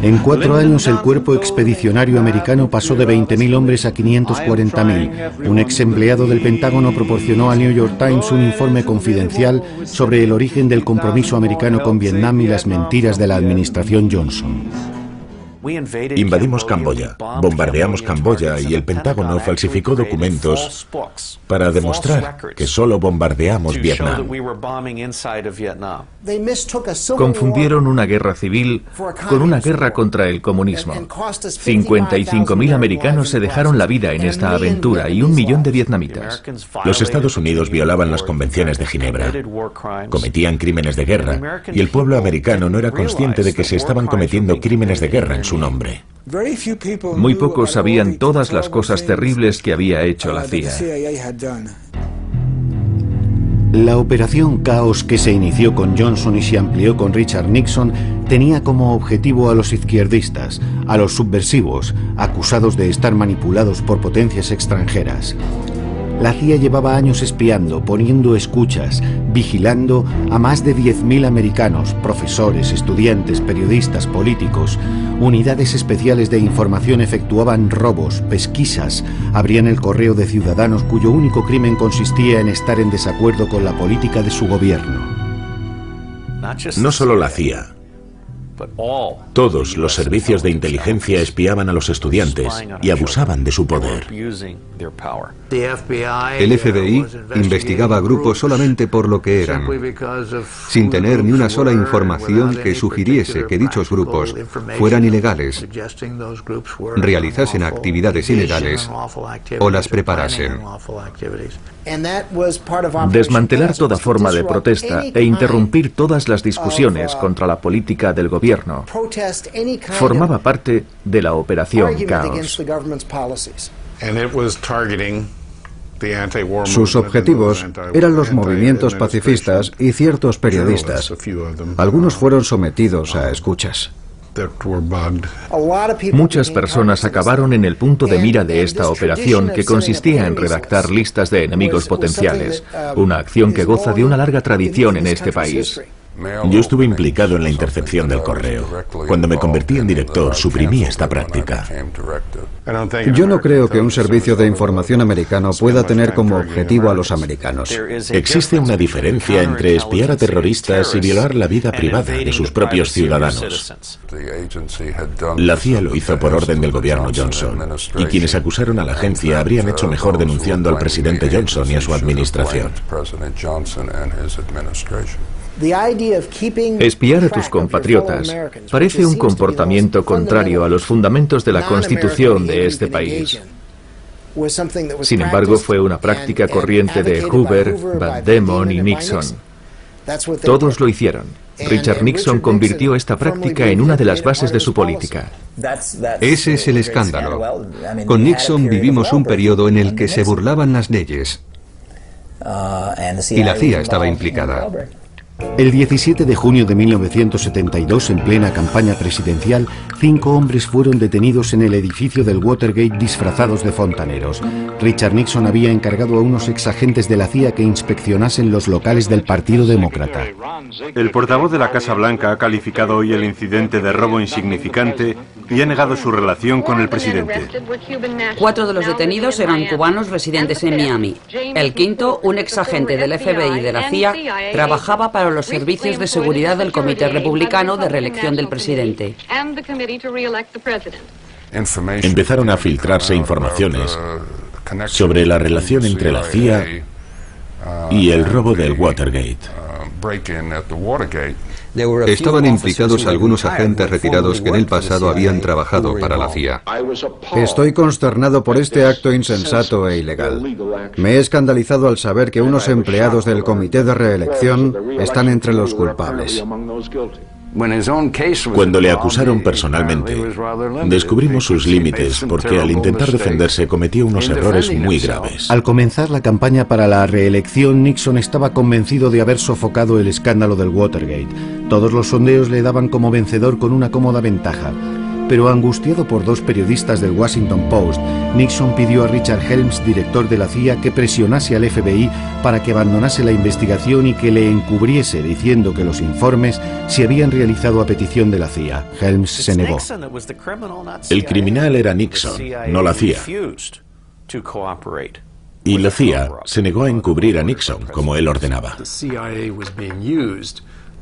En 4 años el cuerpo expedicionario americano pasó de 20.000 hombres a 540.000. Un ex empleado del Pentágono proporcionó al New York Times un informe confidencial sobre el origen del compromiso americano con Vietnam y las mentiras de la administración Johnson. Invadimos Camboya, bombardeamos Camboya y el Pentágono falsificó documentos para demostrar que solo bombardeamos Vietnam. Confundieron una guerra civil con una guerra contra el comunismo. 55.000 americanos se dejaron la vida en esta aventura y 1 millón de vietnamitas. Los Estados Unidos violaban las convenciones de Ginebra, cometían crímenes de guerra y el pueblo americano no era consciente de que se estaban cometiendo crímenes de guerra en su nombre. Muy pocos sabían todas las cosas terribles que había hecho la CIA. La operación Caos, que se inició con Johnson y se amplió con Richard Nixon, tenía como objetivo a los izquierdistas, a los subversivos, acusados de estar manipulados por potencias extranjeras. La CIA llevaba años espiando, poniendo escuchas, vigilando a más de 10.000 americanos, profesores, estudiantes, periodistas, políticos. Unidades especiales de información efectuaban robos, pesquisas, abrían el correo de ciudadanos cuyo único crimen consistía en estar en desacuerdo con la política de su gobierno. No solo la CIA. Todos los servicios de inteligencia espiaban a los estudiantes y abusaban de su poder. El FBI investigaba grupos solamente por lo que eran, sin tener ni una sola información que sugiriese que dichos grupos fueran ilegales, realizasen actividades ilegales o las preparasen. Desmantelar toda forma de protesta e interrumpir todas las discusiones contra la política del gobierno formaba parte de la operación Caos. Sus objetivos eran los movimientos pacifistas y ciertos periodistas. Algunos fueron sometidos a escuchas. Muchas personas acabaron en el punto de mira de esta operación, que consistía en redactar listas de enemigos potenciales, una acción que goza de una larga tradición en este país. Yo estuve implicado en la intercepción del correo. Cuando me convertí en director, suprimí esta práctica. Yo no creo que un servicio de información americano pueda tener como objetivo a los americanos. Existe una diferencia entre espiar a terroristas y violar la vida privada de sus propios ciudadanos. La CIA lo hizo por orden del gobierno Johnson, y quienes acusaron a la agencia habrían hecho mejor denunciando al presidente Johnson y a su administración. Espiar a tus compatriotas parece un comportamiento contrario a los fundamentos de la Constitución de este país. Sin embargo, fue una práctica corriente de Hoover, Van Demon y Nixon. Todos lo hicieron. Richard Nixon convirtió esta práctica en una de las bases de su política. Ese es el escándalo. Con Nixon vivimos un periodo en el que se burlaban las leyes y la CIA estaba implicada. El 17 de junio de 1972, en plena campaña presidencial, 5 hombres fueron detenidos en el edificio del Watergate disfrazados de fontaneros. Richard Nixon había encargado a unos exagentes de la CIA que inspeccionasen los locales del Partido Demócrata. El portavoz de la Casa Blanca ha calificado hoy el incidente de robo insignificante y ha negado su relación con el presidente. 4 de los detenidos eran cubanos residentes en Miami. El quinto, un exagente del FBI y de la CIA, trabajaba para los servicios de seguridad del Comité Republicano de Reelección del Presidente. Empezaron a filtrarse informaciones sobre la relación entre la CIA y el robo del Watergate. Estaban implicados algunos agentes retirados que en el pasado habían trabajado para la CIA. Estoy consternado por este acto insensato e ilegal. Me he escandalizado al saber que unos empleados del comité de reelección están entre los culpables. Cuando le acusaron personalmente, descubrimos sus límites porque al intentar defenderse cometió unos errores muy graves. Al comenzar la campaña para la reelección, Nixon estaba convencido de haber sofocado el escándalo del Watergate. Todos los sondeos le daban como vencedor con una cómoda ventaja. Pero angustiado por dos periodistas del Washington Post, Nixon pidió a Richard Helms, director de la CIA, que presionase al FBI para que abandonase la investigación y que le encubriese diciendo que los informes se habían realizado a petición de la CIA. Helms se negó. El criminal era Nixon, no la CIA. Y la CIA se negó a encubrir a Nixon como él ordenaba.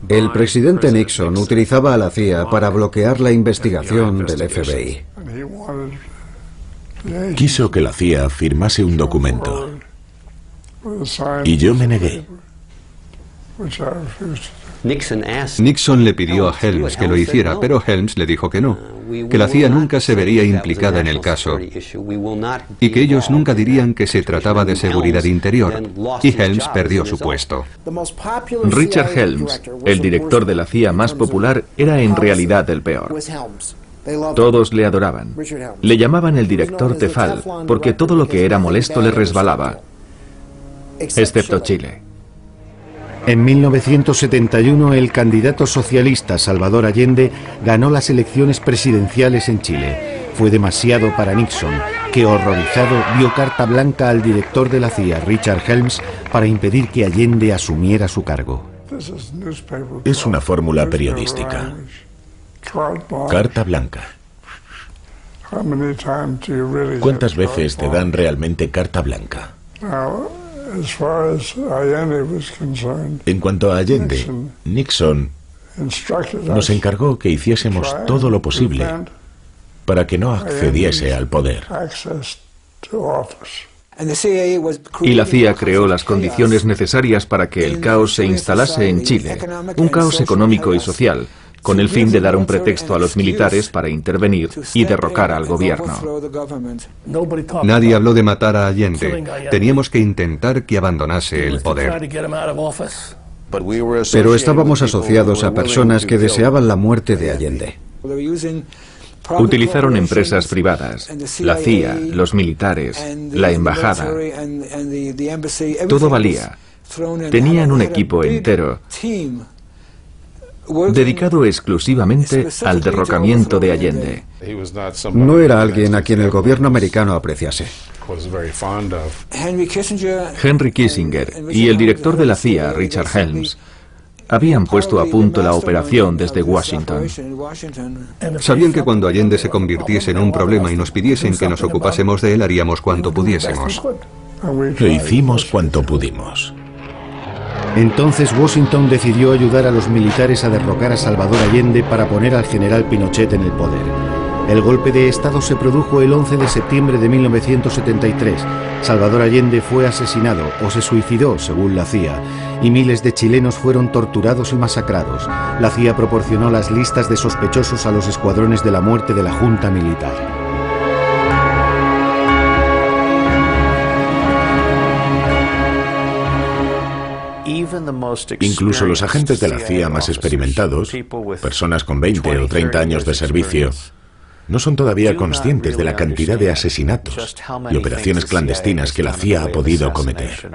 El presidente Nixon utilizaba a la CIA para bloquear la investigación del FBI. Quiso que la CIA firmase un documento y yo me negué. Nixon le pidió a Helms que lo hiciera, pero Helms le dijo que no, que la CIA nunca se vería implicada en el caso y que ellos nunca dirían que se trataba de seguridad interior, y Helms perdió su puesto. Richard Helms, el director de la CIA más popular, era en realidad el peor. Todos le adoraban. Le llamaban el director Tefal, porque todo lo que era molesto le resbalaba, excepto Chile. En 1971, el candidato socialista Salvador Allende ganó las elecciones presidenciales en Chile. Fue demasiado para Nixon, que horrorizado dio carta blanca al director de la CIA, Richard Helms, para impedir que Allende asumiera su cargo. Es una fórmula periodística. Carta blanca. ¿Cuántas veces te dan realmente carta blanca? En cuanto a Allende, Nixon nos encargó que hiciésemos todo lo posible para que no accediese al poder. Y la CIA creó las condiciones necesarias para que el caos se instalase en Chile, un caos económico y social, con el fin de dar un pretexto a los militares para intervenir y derrocar al gobierno. Nadie habló de matar a Allende. Teníamos que intentar que abandonase el poder. Pero estábamos asociados a personas que deseaban la muerte de Allende. Utilizaron empresas privadas, la CIA, los militares, la embajada. Todo valía. Tenían un equipo entero dedicado exclusivamente al derrocamiento de Allende. No era alguien a quien el gobierno americano apreciase. Henry Kissinger y el director de la CIA, Richard Helms, habían puesto a punto la operación desde Washington. Sabían que cuando Allende se convirtiese en un problema y nos pidiesen que nos ocupásemos de él, haríamos cuanto pudiésemos. Lo hicimos cuanto pudimos. Entonces Washington decidió ayudar a los militares a derrocar a Salvador Allende para poner al general Pinochet en el poder. El golpe de Estado se produjo el 11 de septiembre de 1973. Salvador Allende fue asesinado o se suicidó, según la CIA, y miles de chilenos fueron torturados y masacrados. La CIA proporcionó las listas de sospechosos a los escuadrones de la muerte de la Junta Militar. Incluso los agentes de la CIA más experimentados, personas con 20 o 30 años de servicio, no son todavía conscientes de la cantidad de asesinatos y operaciones clandestinas que la CIA ha podido cometer.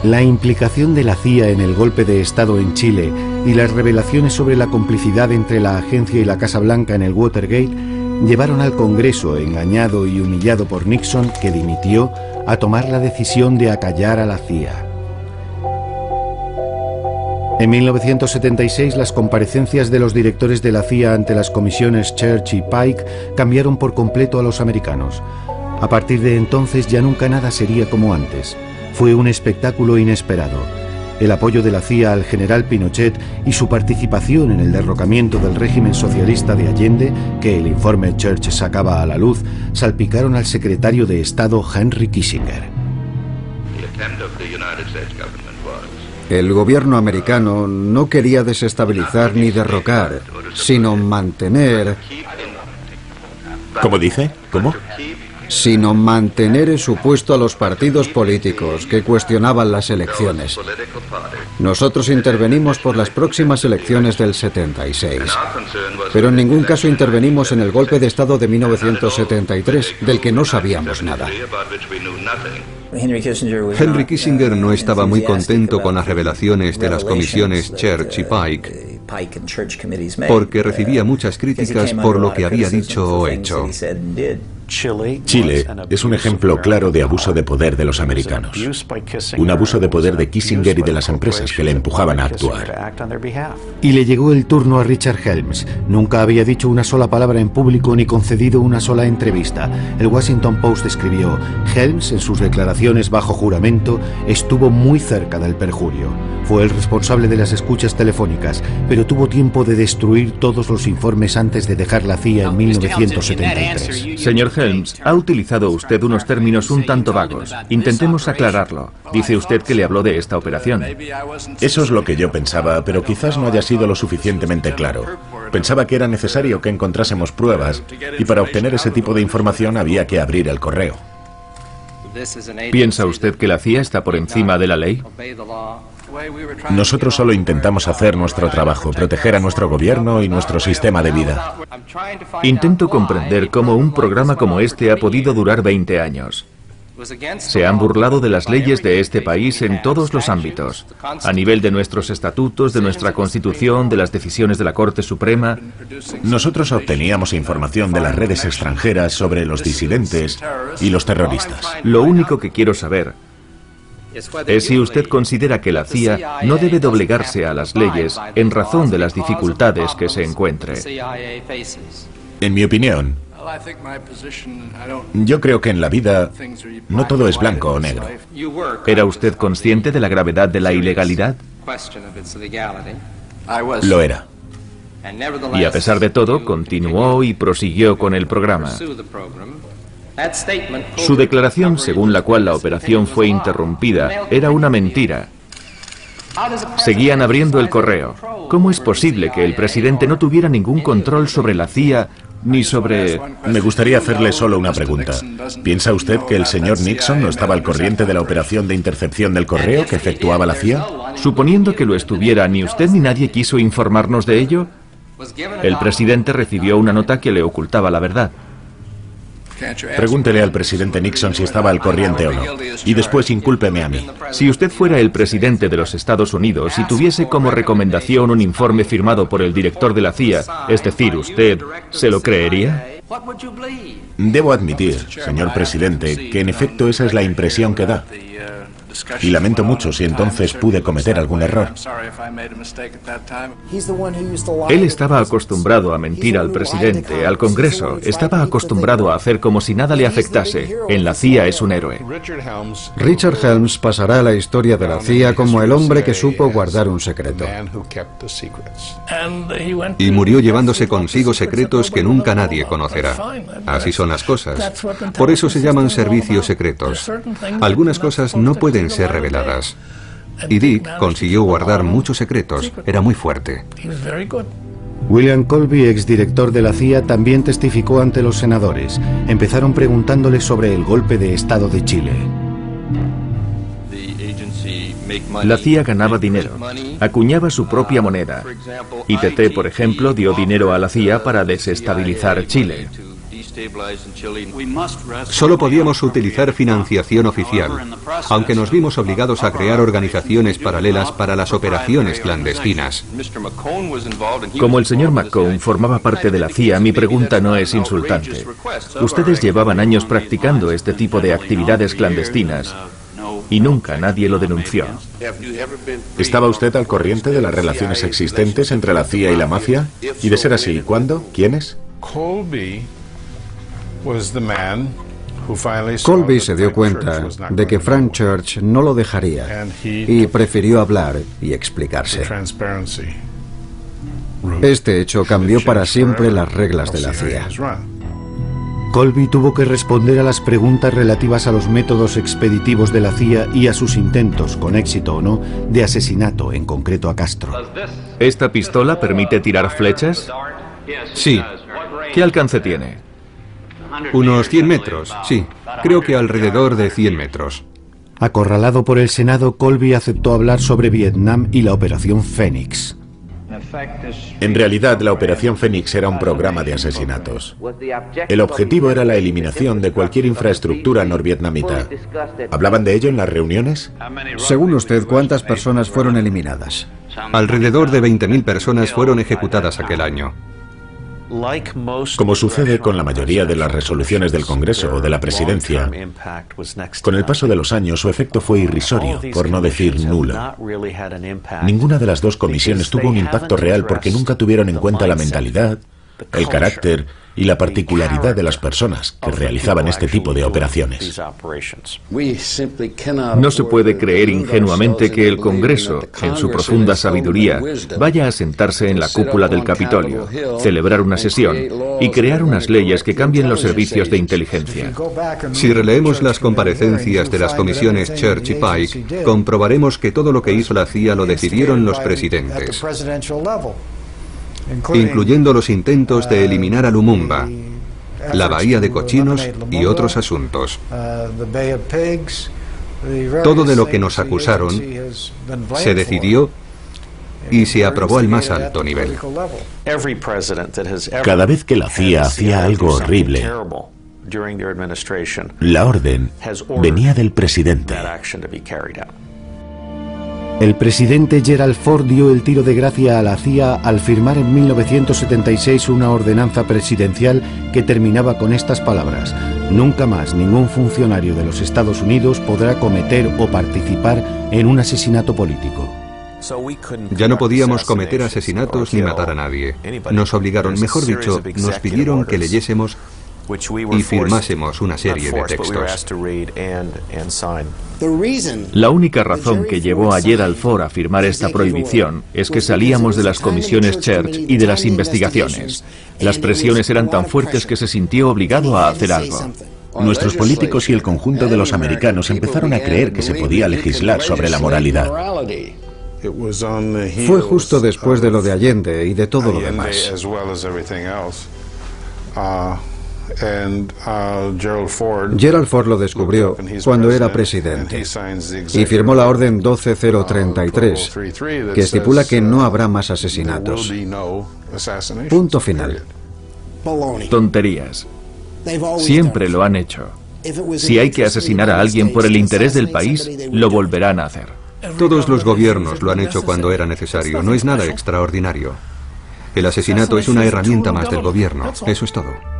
La implicación de la CIA en el golpe de Estado en Chile y las revelaciones sobre la complicidad entre la agencia y la Casa Blanca en el Watergate llevaron al Congreso, engañado y humillado por Nixon, que dimitió, a tomar la decisión de acallar a la CIA. En 1976, las comparecencias de los directores de la CIA ante las comisiones Church y Pike cambiaron por completo a los americanos. A partir de entonces ya nunca nada sería como antes. Fue un espectáculo inesperado. El apoyo de la CIA al general Pinochet y su participación en el derrocamiento del régimen socialista de Allende, que el informe Church sacaba a la luz, salpicaron al secretario de Estado Henry Kissinger. El gobierno americano no quería desestabilizar ni derrocar, sino mantener... ¿Cómo dice? ¿Cómo? Sino mantener en su puesto a los partidos políticos que cuestionaban las elecciones. Nosotros intervenimos por las próximas elecciones del 76, pero en ningún caso intervenimos en el golpe de Estado de 1973, del que no sabíamos nada. Henry Kissinger no estaba muy contento con las revelaciones de las comisiones Church y Pike, porque recibía muchas críticas por lo que había dicho o hecho. Chile es un ejemplo claro de abuso de poder de los americanos. Un abuso de poder de Kissinger y de las empresas que le empujaban a actuar. Y le llegó el turno a Richard Helms. Nunca había dicho una sola palabra en público ni concedido una sola entrevista. El Washington Post escribió: Helms, en sus declaraciones bajo juramento, estuvo muy cerca del perjurio. Fue el responsable de las escuchas telefónicas, pero tuvo tiempo de destruir todos los informes antes de dejar la CIA en 1973. Señor Helms, ha utilizado usted unos términos un tanto vagos. Intentemos aclararlo. Dice usted que le habló de esta operación. Eso es lo que yo pensaba, pero quizás no haya sido lo suficientemente claro. Pensaba que era necesario que encontrásemos pruebas, y para obtener ese tipo de información había que abrir el correo. ¿Piensa usted que la CIA está por encima de la ley? Nosotros solo intentamos hacer nuestro trabajo, proteger a nuestro gobierno y nuestro sistema de vida. Intento comprender cómo un programa como este ha podido durar 20 años. Se han burlado de las leyes de este país en todos los ámbitos, a nivel de nuestros estatutos, de nuestra Constitución, de las decisiones de la Corte Suprema. Nosotros obteníamos información de las redes extranjeras sobre los disidentes y los terroristas. Lo único que quiero saber es si usted considera que la CIA no debe doblegarse a las leyes en razón de las dificultades que se encuentre. En mi opinión, yo creo que en la vida no todo es blanco o negro. ¿Era usted consciente de la gravedad de la ilegalidad? Lo era. Y a pesar de todo, continuó y prosiguió con el programa. Su declaración, según la cual la operación fue interrumpida, era una mentira. Seguían abriendo el correo. ¿Cómo es posible que el presidente no tuviera ningún control sobre la CIA ni sobre...? Me gustaría hacerle solo una pregunta. ¿Piensa usted que el señor Nixon no estaba al corriente de la operación de intercepción del correo que efectuaba la CIA? Suponiendo que lo estuviera, ¿ni usted ni nadie quiso informarnos de ello? El presidente recibió una nota que le ocultaba la verdad. Pregúntele al presidente Nixon si estaba al corriente o no. Y después incúlpeme a mí. Si usted fuera el presidente de los Estados Unidos y tuviese como recomendación un informe firmado por el director de la CIA, es decir, usted, ¿se lo creería? Debo admitir, señor presidente, que en efecto esa es la impresión que da. Y lamento mucho si entonces pude cometer algún error. Él estaba acostumbrado a mentir al presidente, al Congreso. Estaba acostumbrado a hacer como si nada le afectase. En la CIA es un héroe. Richard Helms pasará a la historia de la CIA como el hombre que supo guardar un secreto. Y murió llevándose consigo secretos que nunca nadie conocerá. Así son las cosas. Por eso se llaman servicios secretos. Algunas cosas no pueden ser reveladas. Y Dick consiguió guardar muchos secretos. Era muy fuerte. William Colby, exdirector de la CIA, también testificó ante los senadores. Empezaron preguntándole sobre el golpe de Estado de Chile. La CIA ganaba dinero, acuñaba su propia moneda. ITT, por ejemplo, dio dinero a la CIA para desestabilizar Chile. Solo podíamos utilizar financiación oficial, aunque nos vimos obligados a crear organizaciones paralelas para las operaciones clandestinas. Como el señor McCone formaba parte de la CIA, mi pregunta no es insultante. Ustedes llevaban años practicando este tipo de actividades clandestinas y nunca nadie lo denunció. ¿Estaba usted al corriente de las relaciones existentes entre la CIA y la mafia? Y de ser así, ¿cuándo? ¿Quiénes? Colby se dio cuenta de que Frank Church no lo dejaría y prefirió hablar y explicarse. Este hecho cambió para siempre las reglas de la CIA. Colby tuvo que responder a las preguntas relativas a los métodos expeditivos de la CIA y a sus intentos, con éxito o no, de asesinato, en concreto a Castro. ¿Esta pistola permite tirar flechas? Sí. ¿Qué alcance tiene? Unos 100 metros, sí. Creo que alrededor de 100 metros. Acorralado por el Senado, Colby aceptó hablar sobre Vietnam y la Operación Fénix. En realidad, la Operación Fénix era un programa de asesinatos. El objetivo era la eliminación de cualquier infraestructura norvietnamita. ¿Hablaban de ello en las reuniones? Según usted, ¿cuántas personas fueron eliminadas? Alrededor de 20.000 personas fueron ejecutadas aquel año. Como sucede con la mayoría de las resoluciones del Congreso o de la Presidencia, con el paso de los años su efecto fue irrisorio, por no decir nulo. Ninguna de las dos comisiones tuvo un impacto real porque nunca tuvieron en cuenta la mentalidad, el carácter y la particularidad de las personas que realizaban este tipo de operaciones. No se puede creer ingenuamente que el Congreso, en su profunda sabiduría, vaya a sentarse en la cúpula del Capitolio, celebrar una sesión y crear unas leyes que cambien los servicios de inteligencia. Si releemos las comparecencias de las comisiones Church y Pike, comprobaremos que todo lo que hizo la CIA lo decidieron los presidentes, incluyendo los intentos de eliminar a Lumumba, la Bahía de Cochinos y otros asuntos. Todo de lo que nos acusaron se decidió y se aprobó al más alto nivel. Cada vez que la CIA hacía algo horrible, la orden venía del presidente. El presidente Gerald Ford dio el tiro de gracia a la CIA al firmar en 1976 una ordenanza presidencial que terminaba con estas palabras: nunca más ningún funcionario de los Estados Unidos podrá cometer o participar en un asesinato político. Ya no podíamos cometer asesinatos ni matar a nadie. Nos obligaron, mejor dicho, nos pidieron que leyésemos y firmásemos una serie de textos. La única razón que llevó a Gerald Ford a firmar esta prohibición es que salíamos de las comisiones Church y de las investigaciones. Las presiones eran tan fuertes que se sintió obligado a hacer algo. Nuestros políticos y el conjunto de los americanos empezaron a creer que se podía legislar sobre la moralidad. Fue justo después de lo de Allende y de todo lo demás. Gerald Ford lo descubrió cuando era presidente y firmó la Orden 12033, que estipula que no habrá más asesinatos. Punto final. Tonterías. Siempre lo han hecho. Si hay que asesinar a alguien por el interés del país, lo volverán a hacer. Todos los gobiernos lo han hecho cuando era necesario. No es nada extraordinario. El asesinato es una herramienta más del gobierno. Eso es todo.